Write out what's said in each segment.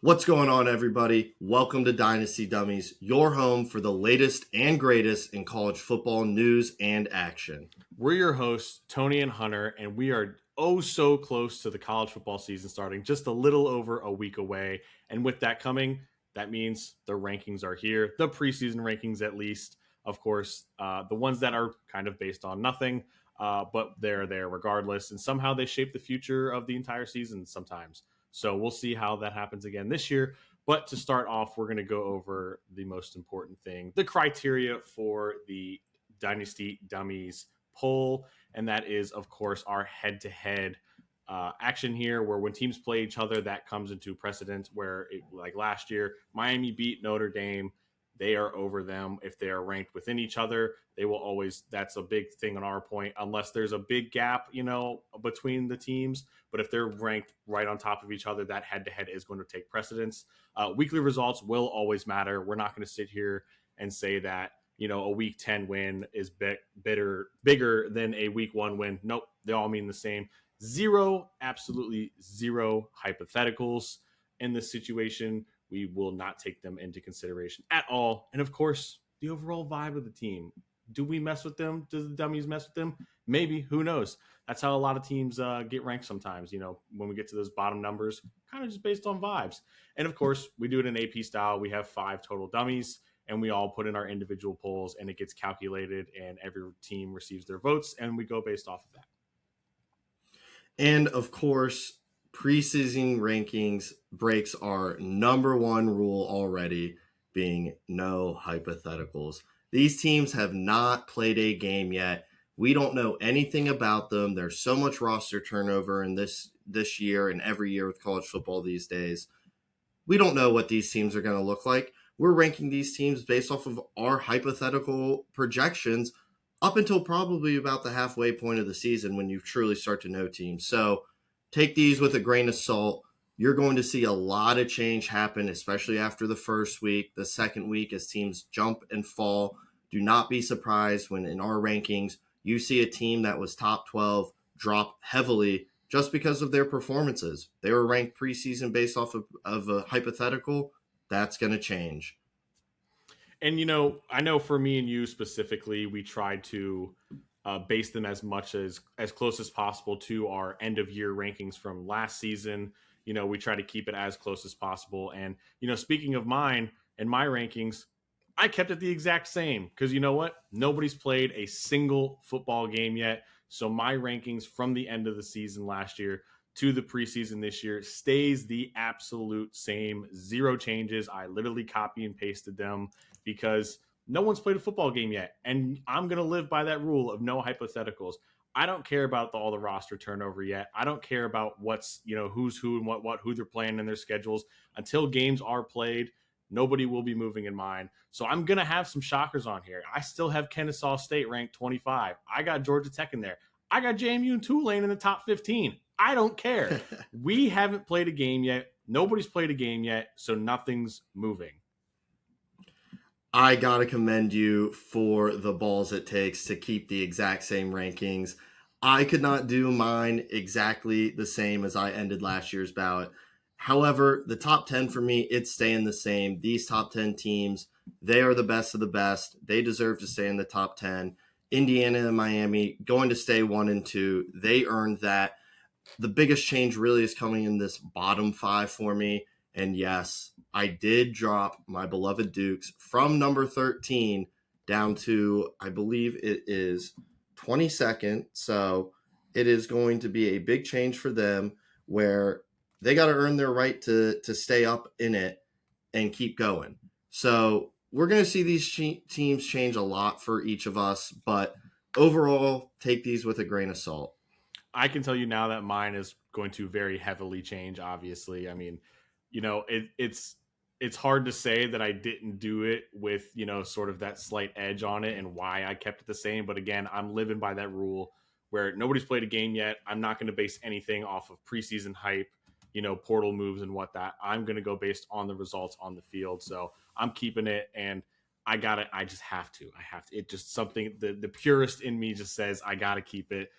What's going on, everybody? Welcome to Dynasty Dumbies, your home for the latest and greatest in college football news and action. We're your hosts, Tony and Hunter, and we are oh so close to the college football season starting, just a little over a week away. And with that coming, that means the rankings are here, the preseason rankings at least. Of course, the ones that are kind of based on nothing, but they're there regardless. And somehow they shape the future of the entire season sometimes. So we'll see how that happens again this year. But to start off, we're going to go over the most important thing, the criteria for the Dynasty Dummies poll, and that is, of course, our head-to-head action here, where when teams play each other, that comes into precedent. Like last year, Miami beat Notre Dame. They are over them. If they are ranked within each other, they will always. That's a big thing on our point, unless there's a big gap, between the teams. But if they're ranked right on top of each other, that head-to-head is going to take precedence. Weekly results will always matter. We're not going to sit here and say that a week 10 win is bigger than a week 1 win. Nope, they all mean the same. Absolutely zero hypotheticals in this situation. We will not take them into consideration at all. And of course, the overall vibe of the team. Do we mess with them? Does the dummies mess with them? Maybe. Who knows? That's how a lot of teams get ranked sometimes, when we get to those bottom numbers, kind of just based on vibes. And of course, we do it in AP style. We have 5 total dummies, and we all put in our individual polls, and it gets calculated, and every team receives their votes, and we go based off of that. And of course, preseason rankings breaks our number one rule already, being no hypotheticals. These teams have not played a game yet. We don't know anything about them. There's so much roster turnover in this year and every year with college football these days. We don't know what these teams are going to look like. We're ranking these teams based off of our hypothetical projections up until probably about the halfway point of the season when you truly start to know teams. So take these with a grain of salt. You're going to see a lot of change happen, especially after the first week, the second week, as teams jump and fall. Do not be surprised when in our rankings, you see a team that was top 12 drop heavily just because of their performances. They were ranked preseason based off of a hypothetical. That's going to change. And, I know for me and you specifically, we tried to base them as close as possible to our end of year rankings from last season. We try to keep it as close as possible. And, speaking of mine and my rankings, I kept it the exact same because you know what? Nobody's played a single football game yet. So my rankings from the end of the season last year to the preseason this year stays the absolute same. Zero changes. I literally copy and pasted them because no one's played a football game yet. And I'm going to live by that rule of no hypotheticals. I don't care about all the roster turnover yet. I don't care about what's, who's who and who they're playing in their schedules. Until games are played, nobody will be moving in mine. So I'm going to have some shockers on here. I still have Kennesaw State ranked 25. I got Georgia Tech in there. I got JMU and Tulane in the top 15. I don't care. We haven't played a game yet. Nobody's played a game yet, so nothing's moving. I got to commend you for the balls it takes to keep the exact same rankings. I could not do mine exactly the same as I ended last year's ballot. However, the top 10 for me, it's staying the same. These top 10 teams, they are the best of the best. They deserve to stay in the top 10. Indiana and Miami going to stay 1 and 2. They earned that. The biggest change really is coming in this bottom 5 for me. And yes, I did drop my beloved Dukes from number 13 down to, I believe it is 22nd. So it is going to be a big change for them where they got to earn their right to stay up in it and keep going. So we're going to see these teams change a lot for each of us, but overall, take these with a grain of salt. I can tell you now that mine is going to very heavily change, obviously. I mean, it's hard to say that I didn't do it with, sort of that slight edge on it and why I kept it the same. But again, I'm living by that rule where nobody's played a game yet. I'm not going to base anything off of preseason hype, portal moves and whatnot. I'm going to go based on the results on the field. So I'm keeping it, and I got it. I just have to. It just something, the purist in me just says I got to keep it.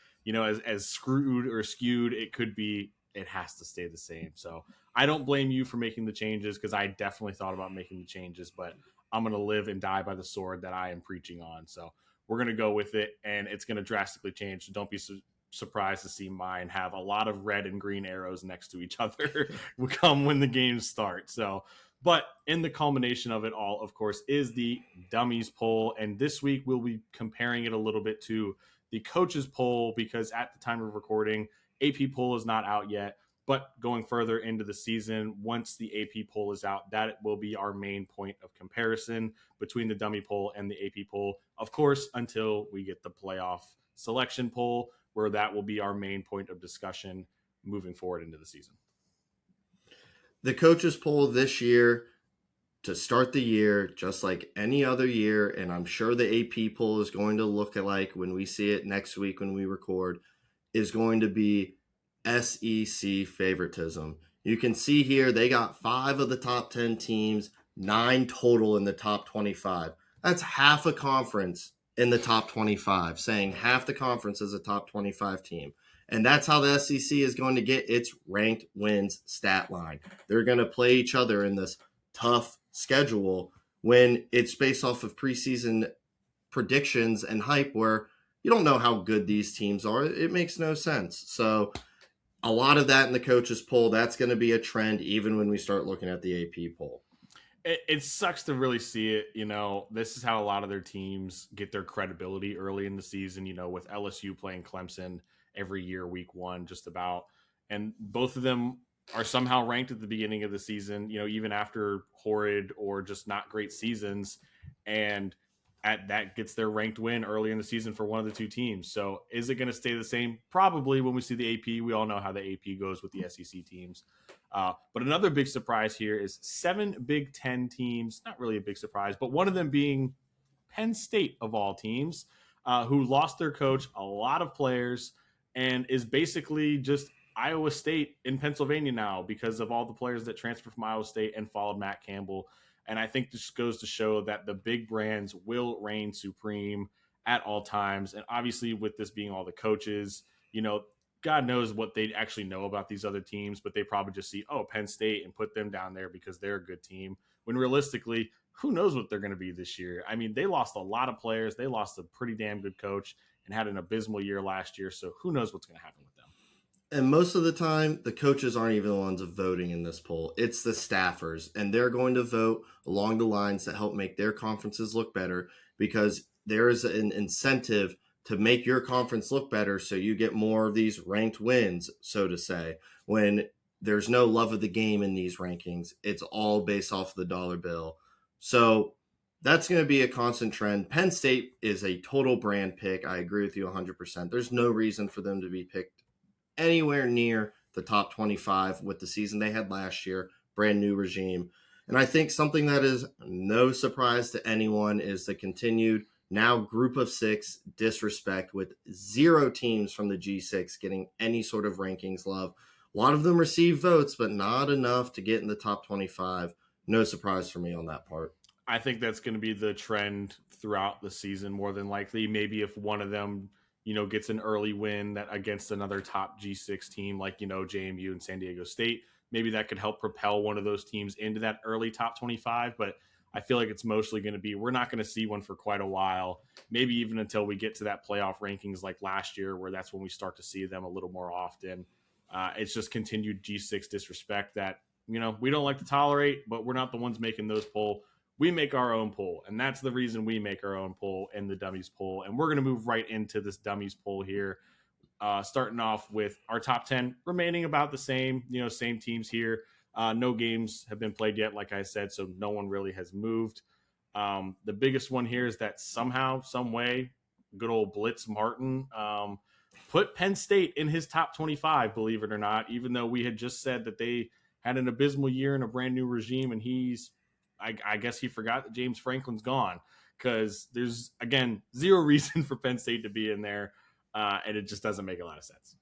As screwed or skewed it could be, it has to stay the same. So I don't blame you for making the changes because I definitely thought about making the changes, but I'm going to live and die by the sword that I am preaching on. So we're going to go with it, and it's going to drastically change. So don't be surprised to see mine have a lot of red and green arrows next to each other come when the games start. So, but in the culmination of it all, of course, is the dummies poll. And this week we'll be comparing it a little bit to the coaches poll because at the time of recording, AP poll is not out yet. But going further into the season, once the AP poll is out, that will be our main point of comparison between the dummy poll and the AP poll. Of course, until we get the playoff selection poll, where that will be our main point of discussion moving forward into the season. The coaches poll this year, to start the year, just like any other year, and I'm sure the AP poll is going to look like when we see it next week when we record, is going to be SEC favoritism. You can see here they got 5 of the top 10 teams, 9 total in the top 25. That's half a conference in the top 25, saying half the conference is a top 25 team. And that's how the SEC is going to get its ranked wins stat line. They're going to play each other in this tough schedule when it's based off of preseason predictions and hype where you don't know how good these teams are. It makes no sense. So a lot of that in the coaches poll, that's going to be a trend even when we start looking at the AP poll. It sucks to really see it. This is how a lot of their teams get their credibility early in the season, with LSU playing Clemson every year, week 1, just about. And both of them are somehow ranked at the beginning of the season, even after horrid or just not great seasons. And that gets their ranked win early in the season for one of the two teams. So is it going to stay the same? Probably when we see the AP. We all know how the AP goes with the SEC teams. But another big surprise here is 7 Big Ten teams. Not really a big surprise, but one of them being Penn State of all teams, who lost their coach, a lot of players, and is basically just Iowa State in Pennsylvania now because of all the players that transferred from Iowa State and followed Matt Campbell. And I think this goes to show that the big brands will reign supreme at all times. And obviously with this being all the coaches, God knows what they actually know about these other teams, but they probably just see, Penn State and put them down there because they're a good team. When realistically, who knows what they're going to be this year? I mean, they lost a lot of players. They lost a pretty damn good coach and had an abysmal year last year. So who knows what's going to happen with them? And most of the time, the coaches aren't even the ones voting in this poll. It's the staffers, and they're going to vote along the lines that help make their conferences look better because there is an incentive to make your conference look better so you get more of these ranked wins, so to say. When there's no love of the game in these rankings, it's all based off of the dollar bill. So that's going to be a constant trend. Penn State is a total brand pick. I agree with you 100%. There's no reason for them to be picked anywhere near the top 25 with the season they had last year, brand new regime. And I think something that is no surprise to anyone is the continued now group of 6 disrespect with 0 teams from the G6 getting any sort of rankings love. A lot of them receive votes, but not enough to get in the top 25. No surprise for me on that part. I think that's going to be the trend throughout the season, more than likely. Maybe if one of them gets an early win that against another top G6 team like, JMU and San Diego State, maybe that could help propel one of those teams into that early top 25. But I feel like it's mostly going to be, we're not going to see one for quite a while, maybe even until we get to that playoff rankings like last year, where that's when we start to see them a little more often. It's just continued G6 disrespect that, we don't like to tolerate, but we're not the ones making those poll. We make our own poll, and that's the reason we make our own poll in the dummies poll. And we're going to move right into this dummies poll here, starting off with our top 10 remaining about the same, same teams here. No games have been played yet, like I said, so no one really has moved. The biggest one here is that somehow, some way, good old Blitz Martin put Penn State in his top 25, believe it or not, even though we had just said that they had an abysmal year in a brand new regime, and I guess he forgot that James Franklin's gone, because there's, again, 0 reason for Penn State to be in there, and it just doesn't make a lot of sense.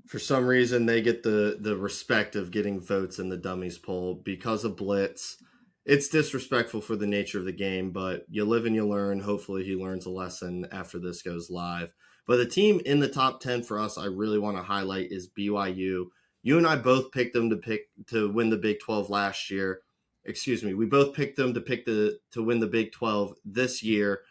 For some reason, they get the respect of getting votes in the dummies poll because of Blitz. It's disrespectful for the nature of the game, but you live and you learn. Hopefully he learns a lesson after this goes live. But the team in the top 10 for us I really want to highlight is BYU. You and I both picked them to win the Big 12 last year. Excuse me. We both picked them to win the Big 12 this year.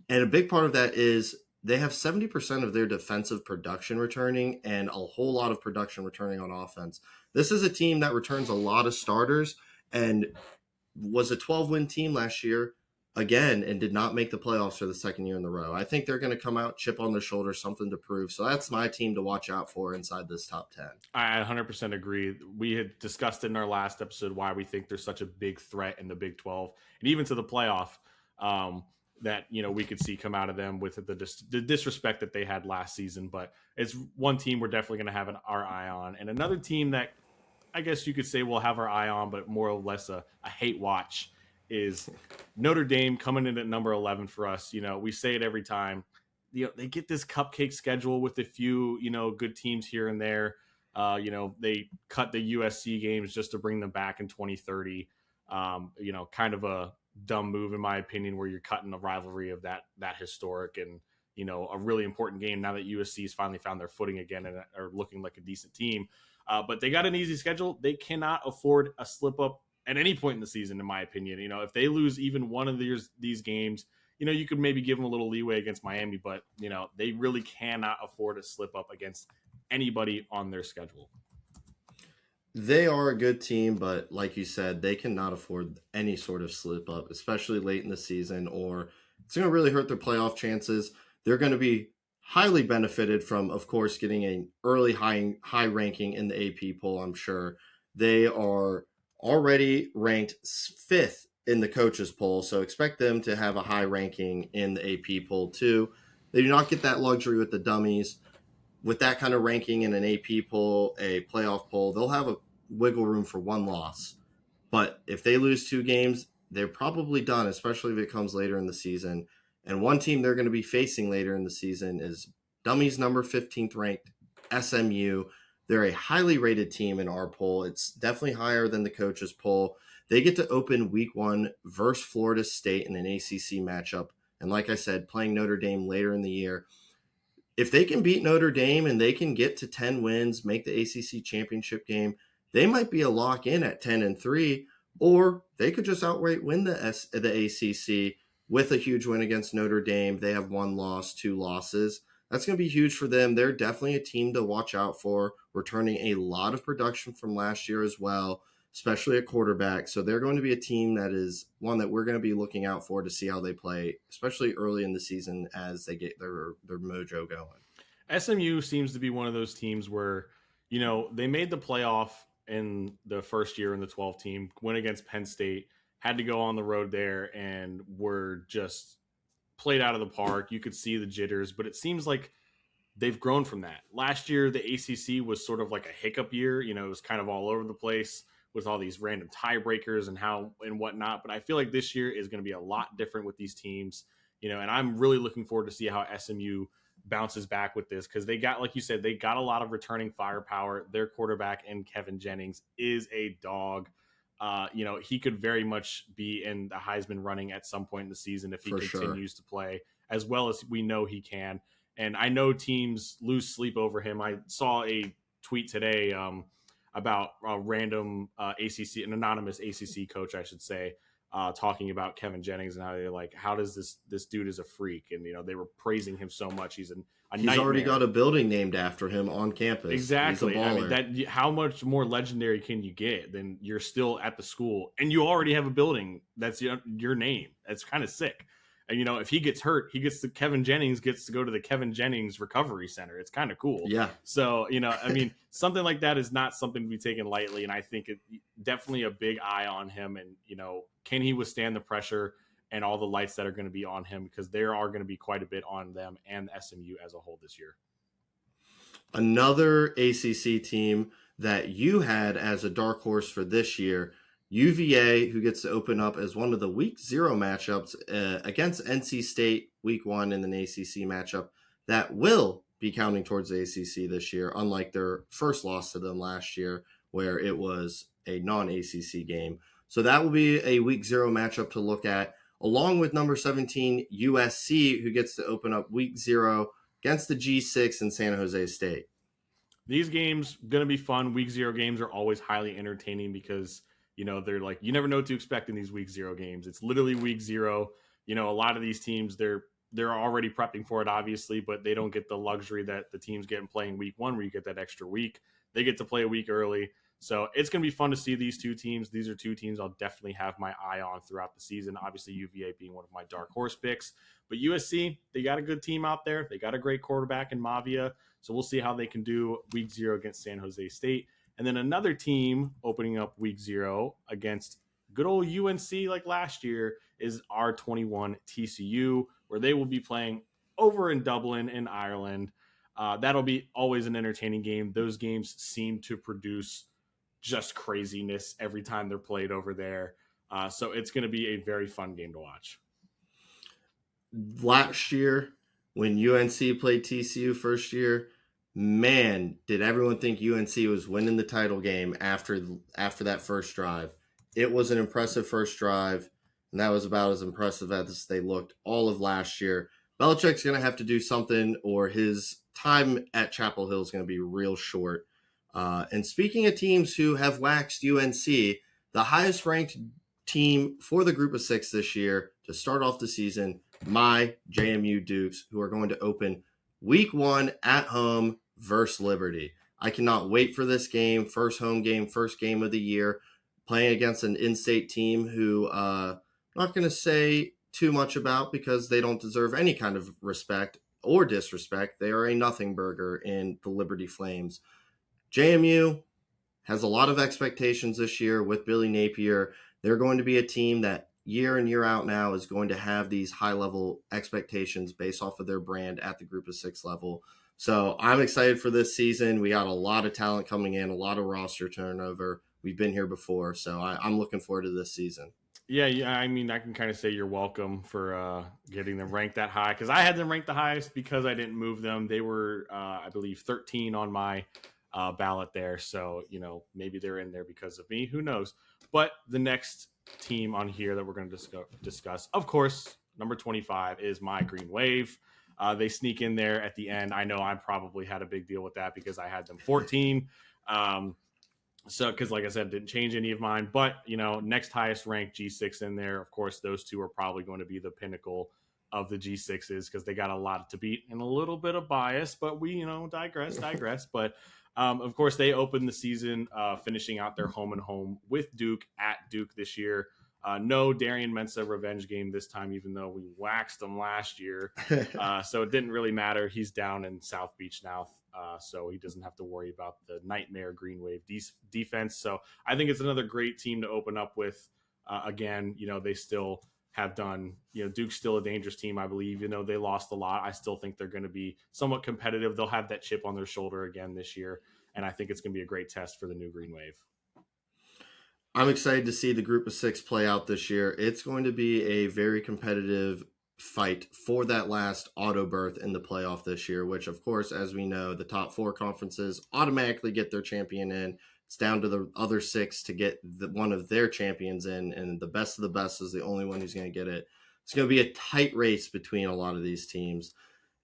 And a big part of that is they have 70% of their defensive production returning and a whole lot of production returning on offense. This is a team that returns a lot of starters and was a 12-win team last year again and did not make the playoffs for the second year in a row. I think they're going to come out, chip on their shoulder, something to prove. So that's my team to watch out for inside this top 10. I 100% agree. We had discussed in our last episode why we think there's such a big threat in the Big 12 and even to the playoff that, we could see come out of them with the disrespect that they had last season. But it's one team we're definitely going to have our eye on. And another team that I guess you could say we'll have our eye on, but more or less a hate watch is Notre Dame coming in at number 11 for us. We say it every time. They get this cupcake schedule with a few, good teams here and there. They cut the USC games just to bring them back in 2030. Kind of a dumb move in my opinion, where you're cutting a rivalry of that historic and a really important game now that USC has finally found their footing again and are looking like a decent team. But they got an easy schedule. They cannot afford a slip up at any point in the season, in my opinion. If they lose even one of these games, you could maybe give them a little leeway against Miami, but they really cannot afford a slip up against anybody on their schedule. They are a good team, but like you said, they cannot afford any sort of slip up, especially late in the season, or it's going to really hurt their playoff chances. They're going to be highly benefited from, of course, getting an early high ranking in the AP poll, I'm sure. They are already ranked 5th in the coaches poll, so expect them to have a high ranking in the AP poll too. They do not get that luxury with the dummies. With that kind of ranking in an AP poll, a playoff poll, they'll have a wiggle room for one loss. But if they lose 2 games, they're probably done, especially if it comes later in the season. And one team they're going to be facing later in the season is dummies number 15th ranked SMU. They're a highly rated team in our poll. It's definitely higher than the coaches poll. They get to open week 1 versus Florida State in an ACC matchup. And like I said, playing Notre Dame later in the year. If they can beat Notre Dame and they can get to 10 wins, make the ACC championship game, they might be a lock in at 10-3, or they could just outright win the ACC with a huge win against Notre Dame. They have 1 loss, 2 losses. That's going to be huge for them. They're definitely a team to watch out for, returning a lot of production from last year as well, especially at quarterback. So they're going to be a team that is one that we're going to be looking out for to see how they play, especially early in the season as they get their mojo going. SMU seems to be one of those teams where, they made the playoff in the first year in the 12 team, went against Penn State, had to go on the road there, and were just played out of the park. You could see the jitters, but it seems like they've grown from that. Last year, the ACC was sort of like a hiccup year. It was kind of all over the place with all these random tiebreakers and whatnot. But I feel like this year is going to be a lot different with these teams, and I'm really looking forward to see how SMU bounces back with this, because they got, like you said, they got a lot of returning firepower. Their quarterback in Kevin Jennings is a dog. He could very much be in the Heisman running at some point in the season if he continues to play as well as we know he can. And I know teams lose sleep over him. I saw a tweet today about a random an anonymous ACC coach, I should say, talking about Kevin Jennings and how they're like, how does this dude is a freak? And, they were praising him so much. He's nightmare. Already got a building named after him on campus. Exactly. He's a baller. How much more legendary can you get than you're still at the school and you already have a building that's your name? That's kind of sick. And, if he gets hurt, Kevin Jennings gets to go to the Kevin Jennings Recovery Center. It's kind of cool. Yeah. So, something like that is not something to be taken lightly. And I think it definitely a big eye on him. And, can he withstand the pressure and all the lights that are going to be on him? Because there are going to be quite a bit on them and SMU as a whole this year. Another ACC team that you had as a dark horse for this year, UVA, who gets to open up as one of the week 0 matchups against NC State week 1 in an ACC matchup that will be counting towards the ACC this year, unlike their first loss to them last year where it was a non-ACC game. So that will be a week 0 matchup to look at, along with number 17 USC, who gets to open up week 0 against the G6 in San Jose State. These games going to be fun. Week 0 games are always highly entertaining because they're like, you never know what to expect in these week 0 games. It's literally week 0. A lot of these teams they're already prepping for it, obviously, but they don't get the luxury that the teams get in playing week 1, where you get that extra week. They get to play a week early. So it's going to be fun to see these two teams. These are two teams I'll definitely have my eye on throughout the season. Obviously, UVA being one of my dark horse picks. But USC, they got a good team out there. They got a great quarterback in Mavia. So we'll see how they can do week 0 against San Jose State. And then another team opening up week 0 against good old UNC like last year is R21 TCU, where they will be playing over in Dublin in Ireland. That'll be always an entertaining game. Those games seem to produce just craziness every time they're played over there. So it's going to be a very fun game to watch. Last year, when UNC played TCU first year, man, did everyone think UNC was winning the title game after that first drive. It was an impressive first drive, and that was about as impressive as they looked all of last year. Belichick's going to have to do something, or his time at Chapel Hill is going to be real short. And speaking of teams who have waxed UNC, the highest ranked team for the group of 6 this year to start off the season, my JMU Dukes, who are going to open week 1 at home versus Liberty. I cannot wait for this game. First home game, first game of the year, playing against an in-state team who I'm not going to say too much about because they don't deserve any kind of respect or disrespect. They are a nothing burger in the Liberty Flames. JMU has a lot of expectations this year with Billy Napier. They're going to be a team that year in, year out now is going to have these high-level expectations based off of their brand at the group of 6 level. So I'm excited for this season. We got a lot of talent coming in, a lot of roster turnover. We've been here before, so I'm looking forward to this season. Yeah. I mean, I can kind of say you're welcome for getting them ranked that high, because I had them ranked the highest because I didn't move them. They were, I believe, 13 on my ballot there. So, maybe they're in there because of me. Who knows? But the next team on here that we're going to discuss, of course, number 25 is my Green Wave. They sneak in there at the end. I know I probably had a big deal with that because I had them 14. So, because like I said, didn't change any of mine. But, next highest ranked G6 in there. Of course, those two are probably going to be the pinnacle of the G6s because they got a lot to beat and a little bit of bias. But we, digress. But, of course, they opened the season finishing out their home and home with Duke at Duke this year. No Darian Mensah revenge game this time, even though we waxed him last year. So it didn't really matter. He's down in South Beach now, so he doesn't have to worry about the nightmare Green Wave defense. So I think it's another great team to open up with. Again, they still have done, Duke's still a dangerous team, I believe. Even though they lost a lot, I still think they're going to be somewhat competitive. They'll have that chip on their shoulder again this year, and I think it's going to be a great test for the new Green Wave. I'm excited to see the group of 6 play out this year. It's going to be a very competitive fight for that last auto berth in the playoff this year, which, of course, as we know, the top 4 conferences automatically get their champion in. It's down to the other 6 to get one of their champions in, and the best of the best is the only one who's going to get it. It's going to be a tight race between a lot of these teams.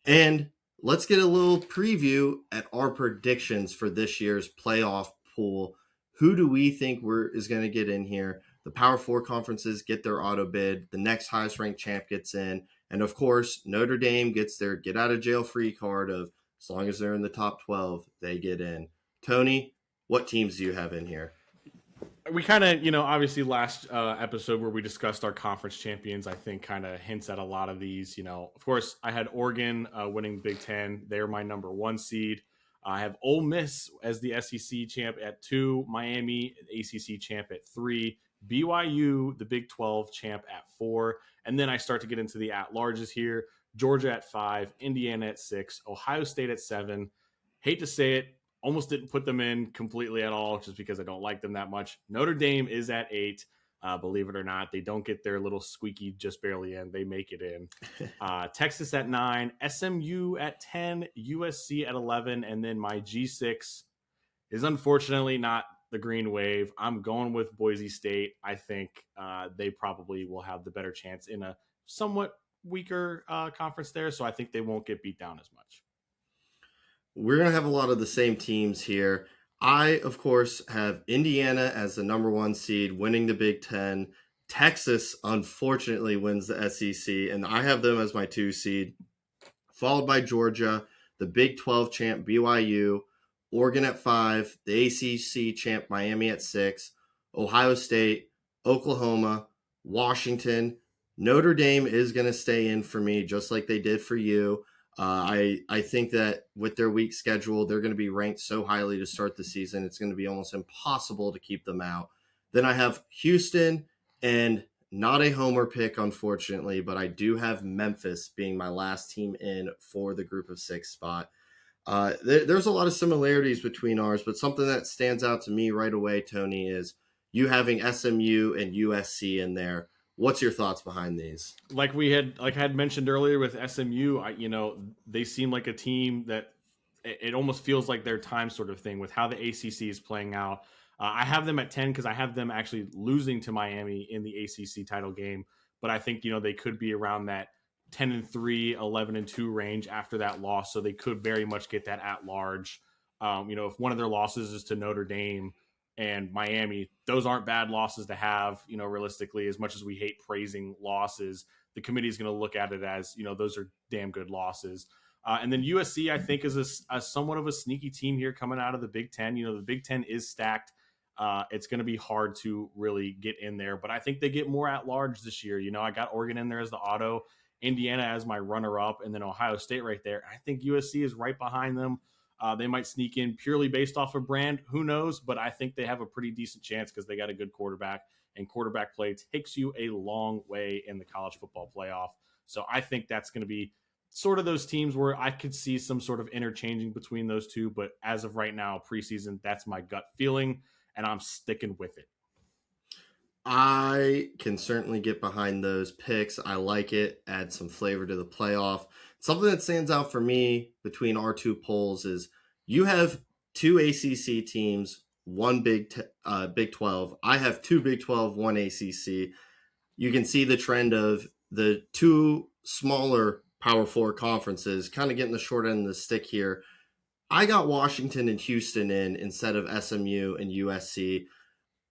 And let's get a little preview at our predictions for this year's playoff pool. Who do we think is going to get in here? The Power 4 conferences get their auto bid. The next highest ranked champ gets in. And of course, Notre Dame gets their get out of jail free card of as long as they're in the top 12, they get in. Tony, what teams do you have in here? We kind of, obviously last episode where we discussed our conference champions, I think kind of hints at a lot of these. Of course, I had Oregon winning Big Ten. They're my number 1 seed. I have Ole Miss as the SEC champ at 2, Miami, ACC champ at 3, BYU, the Big 12 champ at 4, and then I start to get into the at-larges here. Georgia at 5, Indiana at 6, Ohio State at 7. Hate to say it, almost didn't put them in completely at all just because I don't like them that much. Notre Dame is at 8. Believe it or not, they don't get their little squeaky just barely in. They make it in. Texas at 9, SMU at 10, USC at 11, and then my G6 is unfortunately not the Green Wave. I'm going with Boise State. I think they probably will have the better chance in a somewhat weaker conference there, so I think they won't get beat down as much. We're going to have a lot of the same teams here. I, of course, have Indiana as the number one seed, winning the Big Ten. Texas, unfortunately, wins the SEC, and I have them as my 2 seed, followed by Georgia, the Big 12 champ BYU, Oregon at 5, the ACC champ Miami at 6, Ohio State, Oklahoma, Washington. Notre Dame is going to stay in for me, just like they did for you. I think that with their weak schedule, they're going to be ranked so highly to start the season, it's going to be almost impossible to keep them out. Then I have Houston, and not a homer pick, unfortunately, but I do have Memphis being my last team in for the group of 6 spot. There's a lot of similarities between ours, but something that stands out to me right away, Tony, is you having SMU and USC in there. What's your thoughts behind these? Like I had mentioned earlier with SMU, they seem like a team that it almost feels like their time sort of thing with how the ACC is playing out. I have them at 10 because I have them actually losing to Miami in the ACC title game, but I think they could be around that 10-3, 11-2 range after that loss, so they could very much get that at large. If one of their losses is to Notre Dame and Miami, those aren't bad losses to have, realistically. As much as we hate praising losses, the committee is going to look at it as, those are damn good losses. And then USC, I think, is a somewhat of a sneaky team here coming out of the Big Ten. The Big Ten is stacked. It's going to be hard to really get in there, but I think they get more at large this year. I got Oregon in there as the auto, Indiana as my runner up, and then Ohio State right there. I think USC is right behind them. They might sneak in purely based off of brand. Who knows? But I think they have a pretty decent chance because they got a good quarterback, and quarterback play takes you a long way in the college football playoff. So I think that's going to be sort of those teams where I could see some sort of interchanging between those two. But as of right now, preseason, that's my gut feeling, and I'm sticking with it. I can certainly get behind those picks. I like it. Add some flavor to the playoff. Something that stands out for me between our two polls is you have 2 ACC teams, one Big 12. I have 2 Big 12, one ACC. You can see the trend of the 2 smaller Power 4 conferences kind of getting the short end of the stick here. I got Washington and Houston in instead of SMU and USC.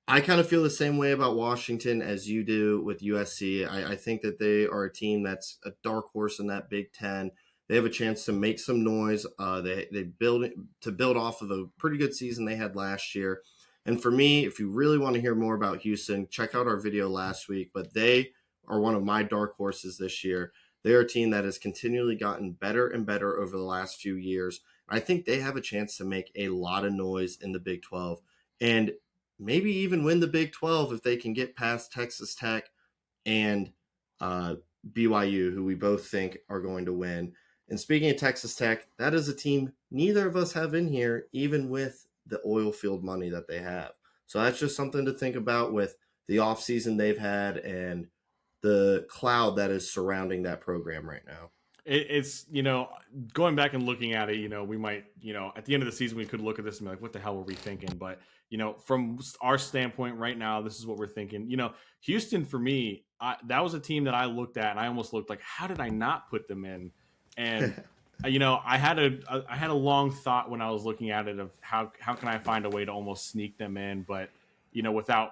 I kind of feel the same way about Washington as you do with USC. I think that they are a team that's a dark horse in that Big Ten. They have a chance to make some noise. They build off of a pretty good season they had last year. And for me, if you really want to hear more about Houston, check out our video last week. But they are one of my dark horses this year. They're a team that has continually gotten better and better over the last few years. I think they have a chance to make a lot of noise in the Big 12. And maybe even win the Big 12 if they can get past Texas Tech and BYU, who we both think are going to win. And speaking of Texas Tech, that is a team neither of us have in here, even with the oil field money that they have. So that's just something to think about with the offseason they've had and the cloud that is surrounding that program right now. It's going back and looking at it, we might at the end of the season we could look at this and be like, what the hell were we thinking? But from our standpoint right now, this is what we're thinking. Houston, for me, that was a team that I looked at and I almost looked like, how did I not put them in? And I had a long thought when I was looking at it of how can I find a way to almost sneak them in, but without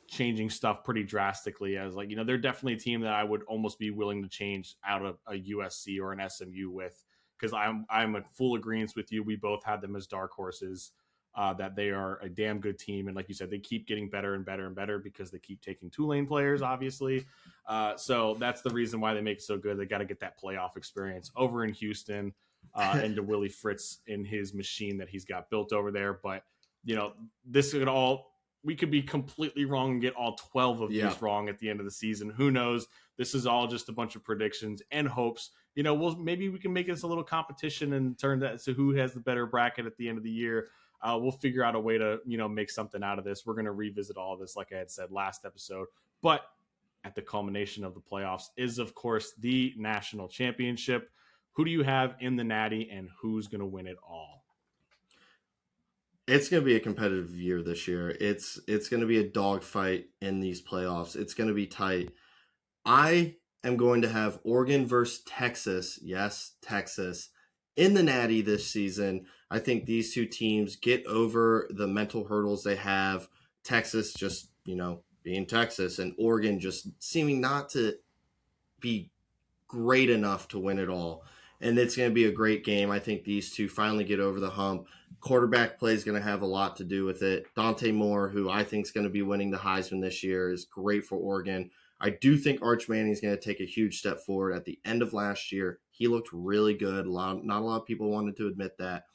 changing stuff pretty drastically. As like, they're definitely a team that I would almost be willing to change out of a USC or an SMU with, because I'm in full agreement with you. We both had them as dark horses, that they are a damn good team. And like you said, they keep getting better and better and better because they keep taking Tulane players, obviously. So that's the reason why they make it so good. They got to get that playoff experience over in Houston, and to Willie Fritz in his machine that he's got built over there. But, this could we could be completely wrong and get all 12 of these wrong at the end of the season. Who knows? This is all just a bunch of predictions and hopes. Maybe we can make this a little competition and turn that to who has the better bracket at the end of the year. We'll figure out a way to, make something out of this. We're going to revisit all of this, like I had said last episode. But at the culmination of the playoffs is, of course, the national championship. Who do you have in the Natty, and who's going to win it all? It's going to be a competitive year this year. It's going to be a dogfight in these playoffs. It's going to be tight. I am going to have Oregon versus Texas. Yes, Texas in the Natty this season. I think these two teams get over the mental hurdles they have. Texas just, being Texas, and Oregon just seeming not to be great enough to win it all. And it's going to be a great game. I think these two finally get over the hump. Quarterback play is going to have a lot to do with it. Dante Moore, who I think is going to be winning the Heisman this year, is great for Oregon. I do think Arch Manning is going to take a huge step forward. At the end of last year, he looked really good. Not a lot of people wanted to admit that.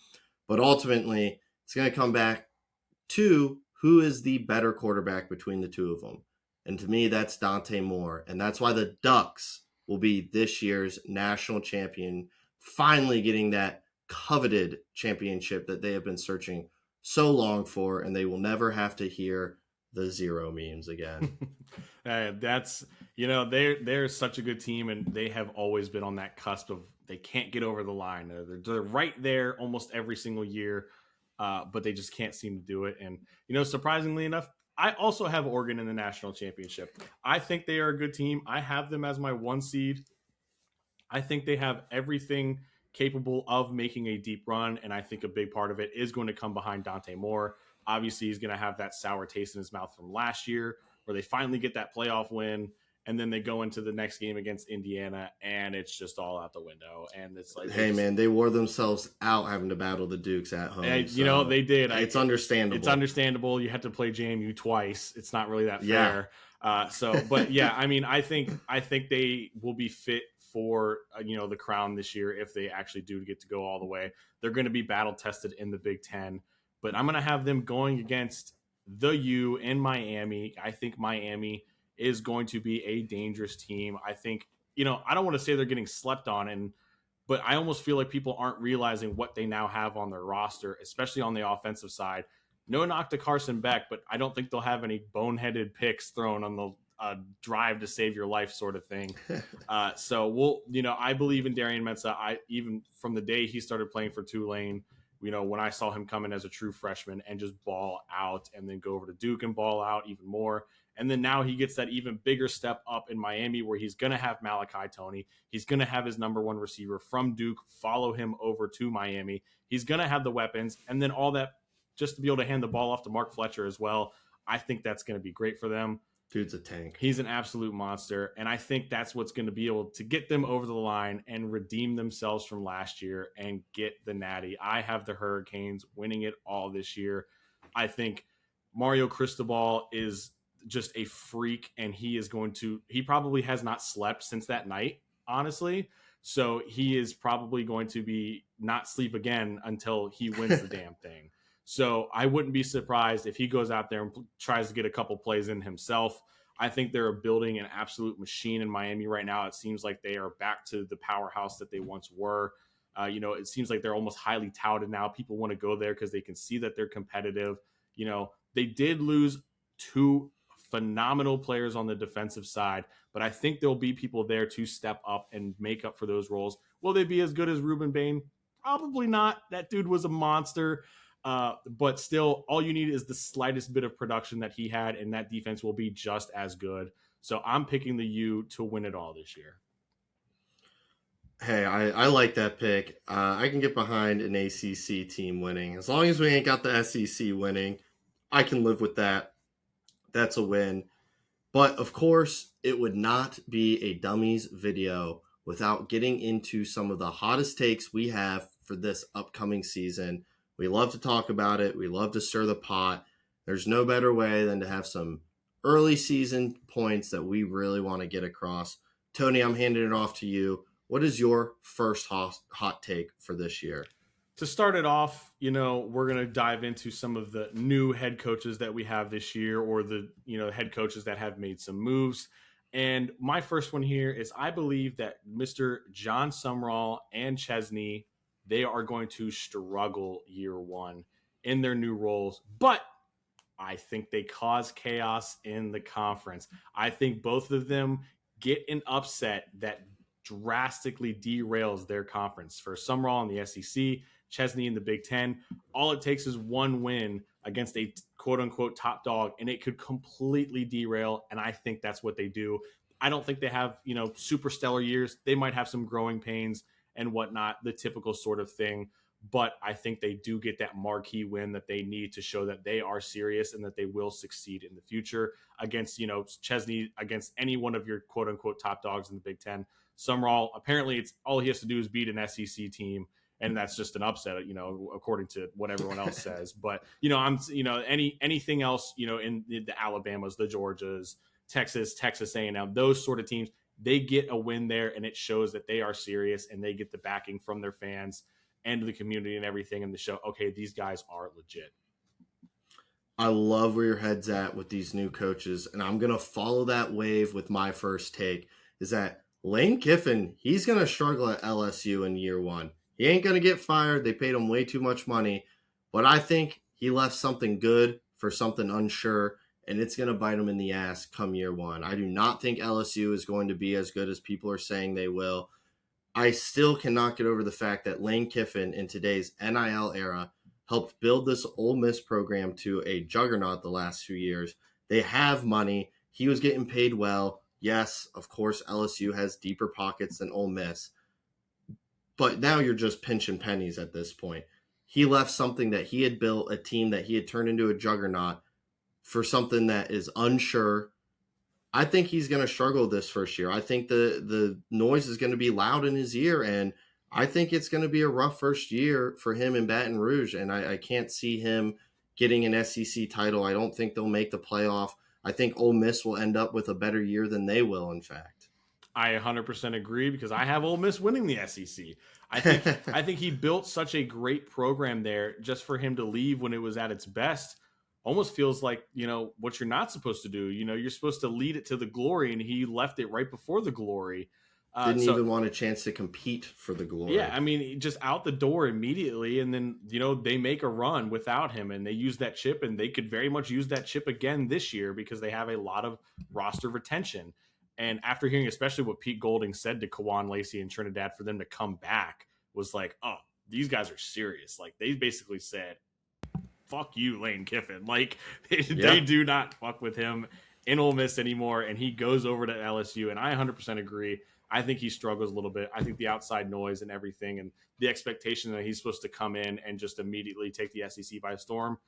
But ultimately, it's going to come back to who is the better quarterback between the two of them. And to me, that's Dante Moore. And that's why the Ducks will be this year's national champion, finally getting that coveted championship that they have been searching so long for, and they will never have to hear the zero memes again. That's, they're such a good team, and they have always been on that cusp of they can't get over the line. They're right there almost every single year, but they just can't seem to do it. And, surprisingly enough, I also have Oregon in the national championship. I think they are a good team. I have them as my 1 seed. I think they have everything capable of making a deep run, and I think a big part of it is going to come behind Dante Moore. Obviously, he's going to have that sour taste in his mouth from last year where they finally get that playoff win, and then they go into the next game against Indiana, and it's just all out the window. And it's like, hey, man, they wore themselves out having to battle the Dukes at home. And, they did. It's understandable. It's understandable. You have to play JMU twice. It's not really that fair. Yeah. But yeah, I mean, I think they will be fit for the crown this year if they actually do get to go all the way. They're going to be battle tested in the Big Ten, but I'm going to have them going against the U in Miami. I think Miami is going to be a dangerous team. I think, I don't want to say they're getting slept on, but I almost feel like people aren't realizing what they now have on their roster, especially on the offensive side. No knock to Carson Beck, but I don't think they'll have any boneheaded picks thrown on the drive to save your life sort of thing. So I believe in Darian Mensah. Even from the day he started playing for Tulane, when I saw him come in as a true freshman and just ball out, and then go over to Duke and ball out even more. And then now he gets that even bigger step up in Miami, where he's going to have Malachi Toney. He's going to have his number 1 receiver from Duke follow him over to Miami. He's going to have the weapons, and then all that just to be able to hand the ball off to Mark Fletcher as well. I think that's going to be great for them. Dude's a tank. He's an absolute monster, and I think that's what's going to be able to get them over the line and redeem themselves from last year and get the Natty. I have the Hurricanes winning it all this year. I think Mario Cristobal is just a freak, and he probably has not slept since that night, honestly. So he is probably going to be not sleep again until he wins the damn thing. So I wouldn't be surprised if he goes out there and tries to get a couple plays in himself. I think they're building an absolute machine in Miami right now. It seems like they are back to the powerhouse that they once were. It seems like they're almost highly touted now. People want to go there because they can see that they're competitive. They did lose 2 phenomenal players on the defensive side, but I think there'll be people there to step up and make up for those roles. Will they be as good as Ruben Bain? Probably not. That dude was a monster. But still, all you need is the slightest bit of production that he had, and that defense will be just as good. So I'm picking the U to win it all this year. Hey, I like that pick. I can get behind an ACC team winning. As long as we ain't got the SEC winning, I can live with that. That's a win. But, of course, it would not be a Dummies video without getting into some of the hottest takes we have for this upcoming season. We love to talk about it. We love to stir the pot. There's no better way than to have some early season points that we really want to get across. Tony, I'm handing it off to you. What is your first hot take for this year? To start it off, we're going to dive into some of the new head coaches that we have this year, or the, head coaches that have made some moves. And my first one here is I believe that Mr. John Sumrall and Chesney, they are going to struggle year 1 in their new roles, but I think they cause chaos in the conference. I think both of them get an upset that drastically derails their conference. For Sumrall in the SEC, Chesney in the Big Ten, all it takes is one win against a quote-unquote top dog, and it could completely derail, and I think that's what they do. I don't think they have, super stellar years. They might have some growing pains, and whatnot, the typical sort of thing. But I think they do get that marquee win that they need to show that they are serious and that they will succeed in the future against, Chesney, against any one of your quote unquote top dogs in the Big Ten. Summerall, apparently it's all he has to do is beat an SEC team, and that's just an upset, according to what everyone else says. But, anything else, in the Alabamas, the Georgias, Texas A&M, those sort of teams, they get a win there, and it shows that they are serious and they get the backing from their fans and the community and everything in the show. Okay, these guys are legit. I love where your head's at with these new coaches, and I'm going to follow that wave with my first take, is that Lane Kiffin, he's going to struggle at LSU in year one. He ain't going to get fired. They paid him way too much money, but I think he left something good for something unsure, and it's going to bite him in the ass come year one. I do not think LSU is going to be as good as people are saying they will. I still cannot get over the fact that Lane Kiffin in today's NIL era helped build this Ole Miss program to a juggernaut the last few years. They have money. He was getting paid well. Yes, of course, LSU has deeper pockets than Ole Miss. But now you're just pinching pennies at this point. He left something that he had built, a team that he had turned into a juggernaut, for something that is unsure. I think he's going to struggle this first year. I think the noise is going to be loud in his ear, and I think it's going to be a rough first year for him in Baton Rouge, and I can't see him getting an SEC title. I don't think they'll make the playoff. I think Ole Miss will end up with a better year than they will, in fact. I 100% agree, because I have Ole Miss winning the SEC. I think he built such a great program there. Just for him to leave when it was at its best almost feels like, what you're not supposed to do. You're supposed to lead it to the glory, and he left it right before the glory. Didn't even want a chance to compete for the glory. Yeah, I mean, just out the door immediately, and then, they make a run without him, and they use that chip, and they could very much use that chip again this year because they have a lot of roster retention. And after hearing especially what Pete Golding said to Kawan Lacey and Trinidad for them to come back, was like, oh, these guys are serious. Like, they basically said, fuck you, Lane Kiffin. Like, they do not fuck with him in Ole Miss anymore, and he goes over to LSU, and I 100% agree. I think he struggles a little bit. I think the outside noise and everything and the expectation that he's supposed to come in and just immediately take the SEC by storm,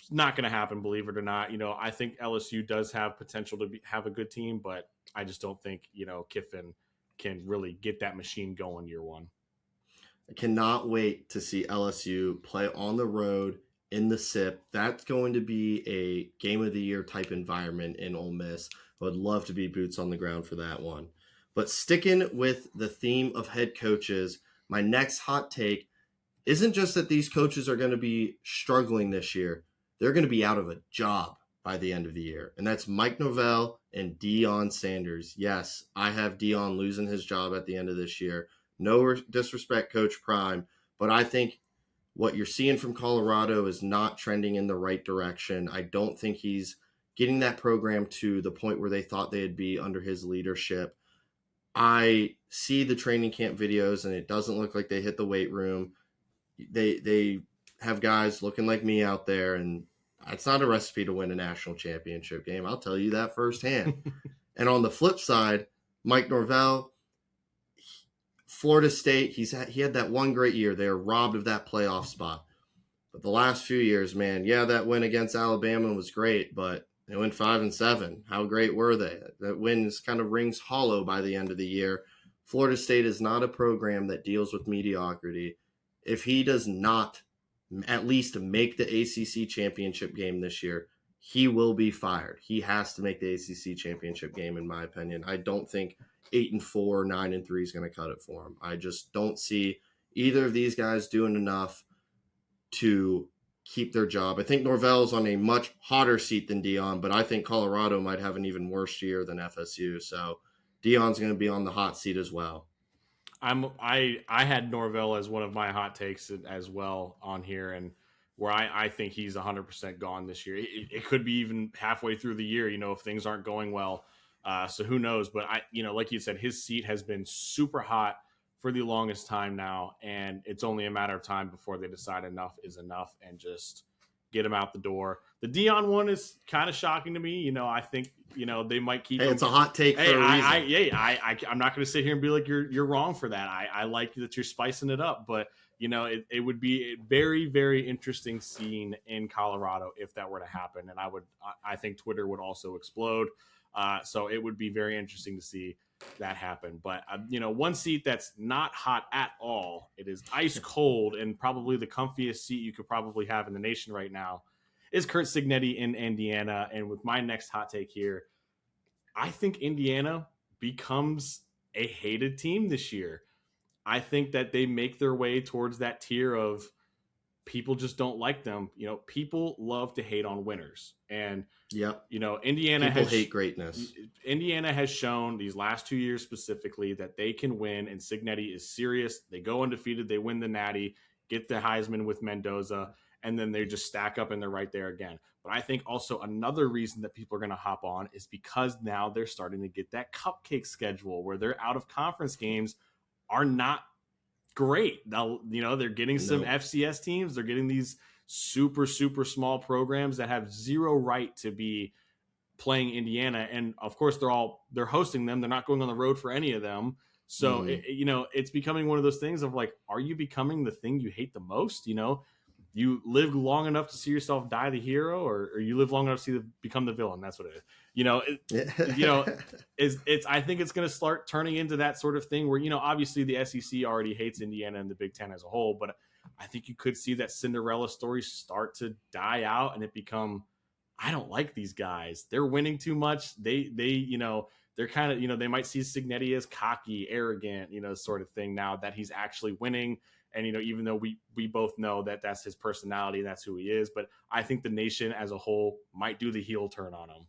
it's not going to happen, believe it or not. I think LSU does have potential to have a good team, but I just don't think, Kiffin can really get that machine going year one. I cannot wait to see LSU play on the road in the SIP. That's going to be a game of the year type environment in Ole Miss. I would love to be boots on the ground for that one. But sticking with the theme of head coaches, my next hot take isn't just that these coaches are going to be struggling this year. They're going to be out of a job by the end of the year. And that's Mike Norvell and Deion Sanders. Yes, I have Deion losing his job at the end of this year. No disrespect, Coach Prime, but I think what you're seeing from Colorado is not trending in the right direction. I don't think he's getting that program to the point where they thought they'd be under his leadership. I see the training camp videos, and it doesn't look like they hit the weight room. They have guys looking like me out there, and it's not a recipe to win a national championship game. I'll tell you that firsthand. And on the flip side, Mike Norvell, Florida State, he had that one great year. They were robbed of that playoff spot. But the last few years, man, that win against Alabama was great, but they went 5-7. How great were they? That win kind of rings hollow by the end of the year. Florida State is not a program that deals with mediocrity. If he does not at least make the ACC championship game this year, he will be fired. He has to make the ACC championship game, in my opinion. I don't think 8-4, 9-3 is going to cut it for him. I just don't see either of these guys doing enough to keep their job. I think Norvell's on a much hotter seat than Deion, but I think Colorado might have an even worse year than FSU. So Deion's going to be on the hot seat as well. I had Norvell as one of my hot takes as well on here, and where I think he's 100% gone this year. It could be even halfway through the year, if things aren't going well. So who knows? But like you said, his seat has been super hot for the longest time now, and it's only a matter of time before they decide enough is enough and just get him out the door. The Dion one is kind of shocking to me. I think they might keep. Hey, him. It's a hot take for a reason. I'm not going to sit here and be like you're wrong for that. I like that you're spicing it up, but it would be a very, very interesting scene in Colorado if that were to happen, and I think Twitter would also explode. So it would be very interesting to see that happen. But one seat that's not hot at all, it is ice cold and probably the comfiest seat you could probably have in the nation right now, is Curt Cignetti in Indiana. And with my next hot take here, I think Indiana becomes a hated team this year. I think that they make their way towards that tier of people just don't like them. People love to hate on winners. And, Indiana people hate greatness. Indiana has shown these last 2 years specifically that they can win, and Cignetti is serious. They go undefeated. They win the Natty, get the Heisman with Mendoza, and then they just stack up and they're right there again. But I think also another reason that people are going to hop on is because now they're starting to get that cupcake schedule where their out of conference games are not great. Now, they're getting some FCS teams. They're getting these super, super small programs that have zero right to be playing Indiana. And of course they're hosting them. They're not going on the road for any of them. So, it's becoming one of those things of like, are you becoming the thing you hate the most? You live long enough to see yourself die the hero, or you live long enough to become the villain. That's what it is. I think it's going to start turning into that sort of thing where, obviously the SEC already hates Indiana and the Big Ten as a whole, but I think you could see that Cinderella story start to die out and it become, I don't like these guys. They're winning too much. They're kind of, they might see Cignetti as cocky, arrogant, sort of thing now that he's actually winning. And, even though we both know that that's his personality, that's who he is. But I think the nation as a whole might do the heel turn on him.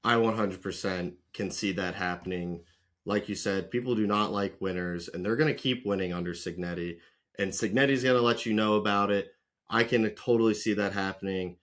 I 100% can see that happening. Like you said, people do not like winners, and they're going to keep winning under Cignetti. And Cignetti's going to let you know about it. I can totally see that happening.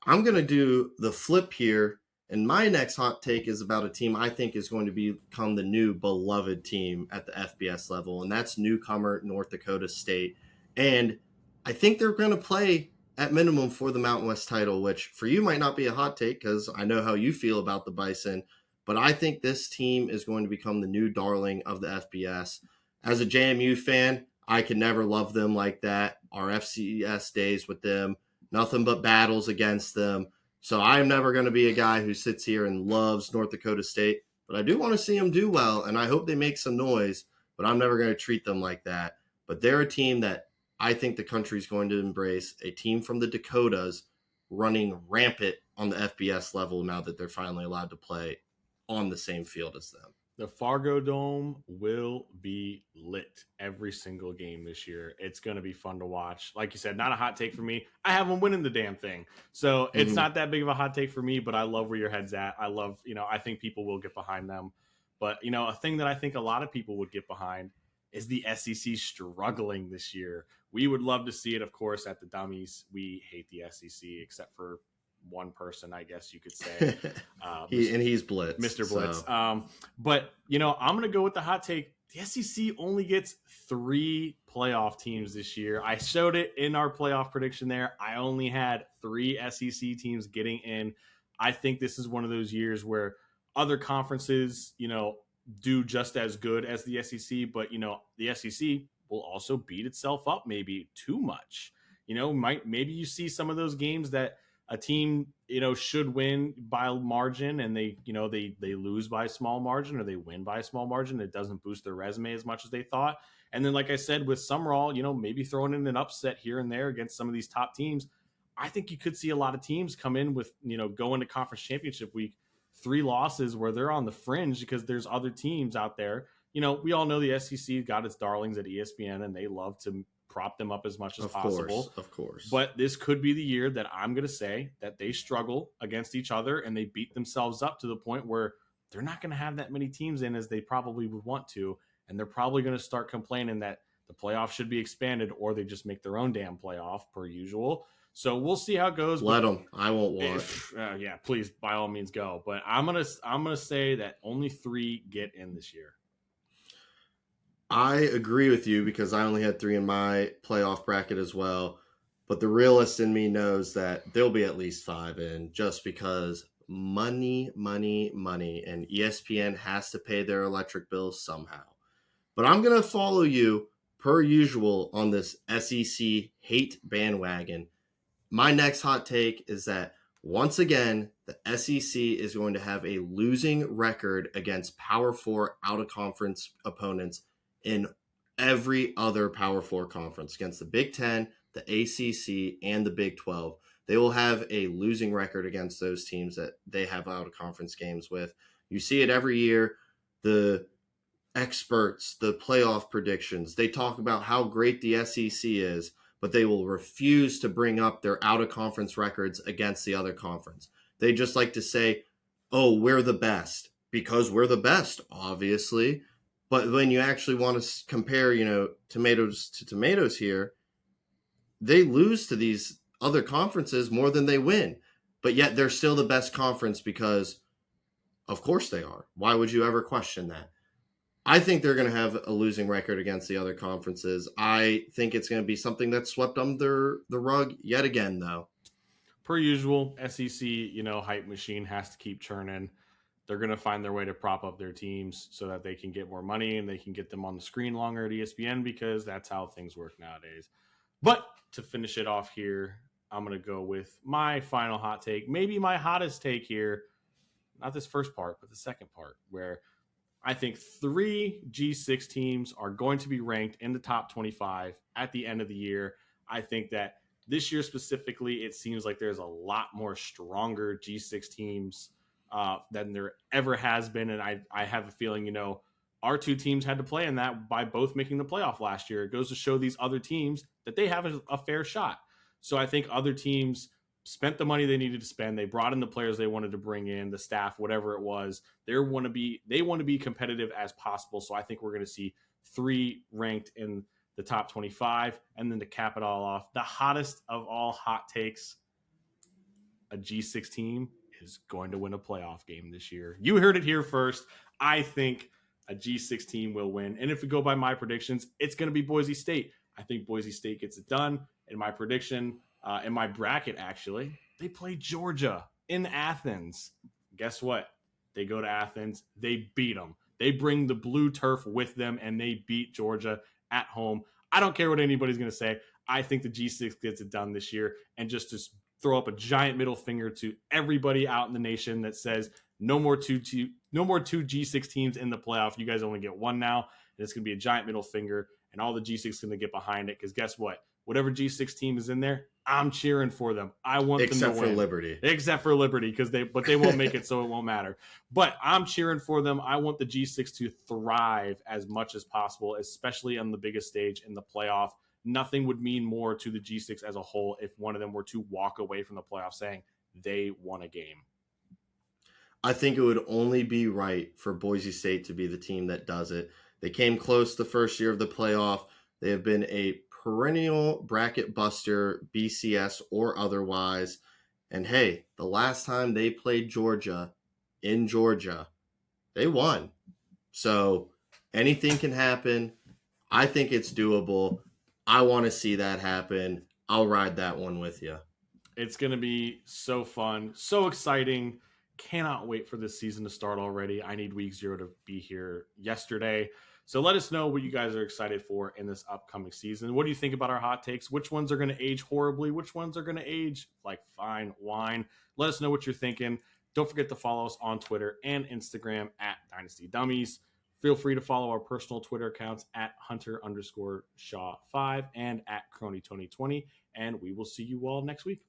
I'm going to do the flip here. And my next hot take is about a team I think is going to become the new beloved team at the FBS level, and that's newcomer North Dakota State. And I think they're going to play at minimum for the Mountain West title, which for you might not be a hot take because I know how you feel about the Bison, but I think this team is going to become the new darling of the FBS. As a JMU fan, I can never love them like that. Our FCS days with them, nothing but battles against them. So I'm never going to be a guy who sits here and loves North Dakota State, but I do want to see them do well, and I hope they make some noise, but I'm never going to treat them like that. But they're a team that I think the country is going to embrace, a team from the Dakotas running rampant on the FBS level now that they're finally allowed to play on the same field as them. The Fargo Dome will be lit every single game this year. It's going to be fun to watch. Like you said, not a hot take for me. I have them winning the damn thing. So it's not that big of a hot take for me, but I love where your head's at. I love, I think people will get behind them. But, a thing that I think a lot of people would get behind is the SEC struggling this year. We would love to see it, of course, at the Dummies. We hate the SEC except for one person, I guess you could say. He's Blitz. Mr. Blitz. So. But, I'm going to go with the hot take. The SEC only gets 3 playoff teams this year. I showed it in our playoff prediction there. I only had 3 SEC teams getting in. I think this is one of those years where other conferences, do just as good as the SEC, but, the SEC will also beat itself up maybe too much. Maybe you see some of those games that a team, should win by margin and they lose by a small margin or they win by a small margin. It doesn't boost their resume as much as they thought. And then, like I said, with Summerall, maybe throwing in an upset here and there against some of these top teams. I think you could see a lot of teams come in with, go into conference championship week, 3 losses where they're on the fringe because there's other teams out there. We all know the SEC got its darlings at ESPN and they love to prop them up as much as possible. Of course. But this could be the year that I'm going to say that they struggle against each other and they beat themselves up to the point where they're not going to have that many teams in as they probably would want to. And they're probably going to start complaining that the playoff should be expanded or they just make their own damn playoff per usual. So we'll see how it goes. Let them. I won't watch. Yeah, please, by all means, go. But I'm gonna say that only 3 get in this year. I agree with you because I only had 3 in my playoff bracket as well. But the realist in me knows that there'll be at least 5 in, just because money, money, money, and ESPN has to pay their electric bills somehow. But I'm going to follow you, per usual, on this SEC hate bandwagon. My next hot take is that once again, the SEC is going to have a losing record against Power 4 out-of-conference opponents in every other Power 4 conference, against the Big Ten, the ACC, and the Big 12. They will have a losing record against those teams that they have out-of-conference games with. You see it every year. The experts, the playoff predictions, they talk about how great the SEC is, but they will refuse to bring up their out-of-conference records against the other conference. They just like to say, oh, we're the best, because we're the best, obviously. But when you actually want to compare, tomatoes to tomatoes here, they lose to these other conferences more than they win. But yet they're still the best conference because, of course they are. Why would you ever question that? I think they're going to have a losing record against the other conferences. I think it's going to be something that's swept under the rug yet again, though. Per usual, SEC, hype machine has to keep churning. They're going to find their way to prop up their teams so that they can get more money and they can get them on the screen longer at ESPN, because that's how things work nowadays. But to finish it off here, I'm going to go with my final hot take, maybe my hottest take here. Not this first part, but the second part, where I think 3 G6 teams are going to be ranked in the top 25 at the end of the year. I think that this year specifically, it seems like there's a lot more stronger G6 teams than there ever has been. And I have a feeling, our 2 teams had to play in that by both making the playoff last year. It goes to show these other teams that they have a fair shot. So I think other teams spent the money they needed to spend. They brought in the players they wanted to bring in, the staff, whatever it was. They want to be competitive as possible. So I think we're going to see 3 ranked in the top 25. And then to cap it all off, the hottest of all hot takes, a G6 team is going to win a playoff game this year. You heard it here first. I think a G6 team will win. And if we go by my predictions, it's going to be Boise State. I think Boise State gets it done. In my prediction, in my bracket, actually, they play Georgia in Athens. Guess what? They go to Athens. They beat them. They bring the blue turf with them, and they beat Georgia at home. I don't care what anybody's going to say. I think the G6 gets it done this year. And just to throw up a giant middle finger to everybody out in the nation that says no more two G6 teams in the playoff. You guys only get 1 now. And it's going to be a giant middle finger, and all the G6 going to get behind it, because guess what? Whatever G6 team is in there, I'm cheering for them. I want them to win. Except for Liberty, but they won't make it, so it won't matter. But I'm cheering for them. I want the G6 to thrive as much as possible, especially on the biggest stage in the playoff. Nothing would mean more to the G6 as a whole if one of them were to walk away from the playoff saying they won a game. I think it would only be right for Boise State to be the team that does it. They came close the first year of the playoff. They have been a perennial bracket buster, BCS or otherwise. And hey, the last time they played Georgia in Georgia, they won. So anything can happen. I think it's doable. I want to see that happen. I'll ride that one with you. It's going to be so fun, so exciting. Cannot wait for this season to start already. I need week 0 to be here yesterday. So let us know what you guys are excited for in this upcoming season. What do you think about our hot takes? Which ones are going to age horribly? Which ones are going to age like fine wine? Let us know what you're thinking. Don't forget to follow us on Twitter and Instagram at Dynasty Dumbies. Feel free to follow our personal Twitter accounts at Hunter_Shaw5 and at Crony2020. And we will see you all next week.